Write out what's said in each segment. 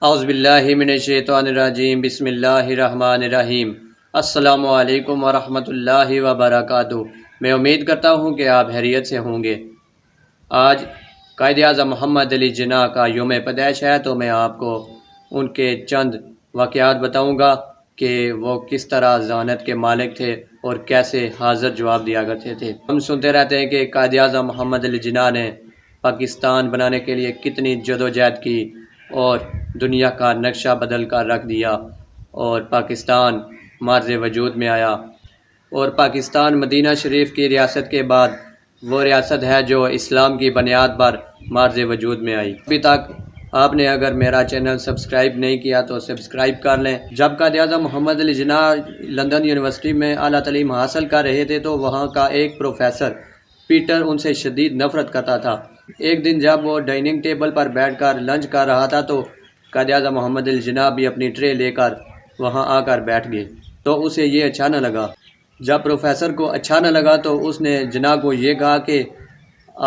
اعوذ باللہ من الشیطان الرجیم، بسم اللہ الرحمن الرحیم۔ السلام علیکم ورحمۃ اللہ وبرکاتہ۔ میں امید کرتا ہوں کہ آپ خیریت سے ہوں گے۔ آج قائد اعظم محمد علی جناح کا یوم پیدائش ہے، تو میں آپ کو ان کے چند واقعات بتاؤں گا کہ وہ کس طرح ذہانت کے مالک تھے اور کیسے حاضر جواب دیا کرتے تھے۔ ہم سنتے رہتے ہیں کہ قائد اعظم محمد علی جناح نے پاکستان بنانے کے لیے کتنی جدوجہد کی اور دنیا کا نقشہ بدل کر رکھ دیا، اور پاکستان معرض وجود میں آیا۔ اور پاکستان مدینہ شریف کی ریاست کے بعد وہ ریاست ہے جو اسلام کی بنیاد پر معرض وجود میں آئی۔ ابھی تک آپ نے اگر میرا چینل سبسکرائب نہیں کیا تو سبسکرائب کر لیں۔ جب قائد اعظم محمد علی جناح لندن یونیورسٹی میں اعلیٰ تعلیم حاصل کر رہے تھے تو وہاں کا ایک پروفیسر پیٹر ان سے شدید نفرت کرتا تھا۔ ایک دن جب وہ ڈائننگ ٹیبل پر بیٹھ کر لنچ کر رہا تھا تو قائد اعظم محمد علی جناح بھی اپنی ٹرے لے کر وہاں آ کر بیٹھ گئے، تو اسے یہ اچھا نہ لگا۔ جب پروفیسر کو اچھا نہ لگا تو اس نے جناح کو یہ کہا کہ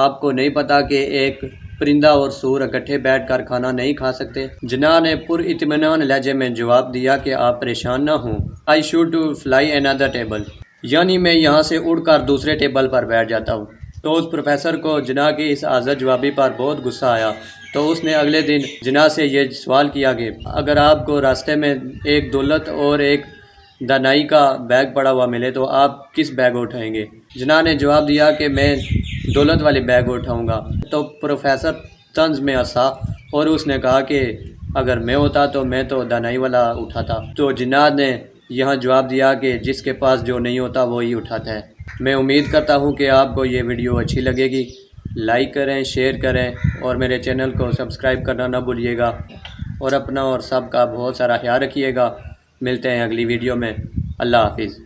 آپ کو نہیں پتہ کہ ایک پرندہ اور سور اکٹھے بیٹھ کر کھانا نہیں کھا سکتے؟ جناح نے پر اطمینان لہجے میں جواب دیا کہ آپ پریشان نہ ہوں، I should fly another table، یعنی میں یہاں سے اڑ کر دوسرے ٹیبل پر بیٹھ جاتا ہوں۔ تو اس پروفیسر کو جناح کی اس حاضر جوابی پر بہت غصہ آیا، تو اس نے اگلے دن جناح سے یہ سوال کیا کہ اگر آپ کو راستے میں ایک دولت اور ایک دانائی کا بیگ پڑا ہوا ملے تو آپ کس بیگ کو اٹھائیں گے؟ جناح نے جواب دیا کہ میں دولت والے بیگ کو اٹھاؤں گا۔ تو پروفیسر طنز میں ہنسا اور اس نے کہا کہ اگر میں ہوتا تو میں تو دانائی والا اٹھاتا۔ تو جناح نے یہاں جواب دیا کہ جس کے پاس جو نہیں ہوتا وہی اٹھاتا ہے۔ میں امید کرتا ہوں کہ آپ کو یہ ویڈیو اچھی لگے گی۔ لائک کریں، شیئر کریں اور میرے چینل کو سبسکرائب کرنا نہ بھولیے گا، اور اپنا اور سب کا بہت سارا خیال رکھیے گا۔ ملتے ہیں اگلی ویڈیو میں۔ اللہ حافظ۔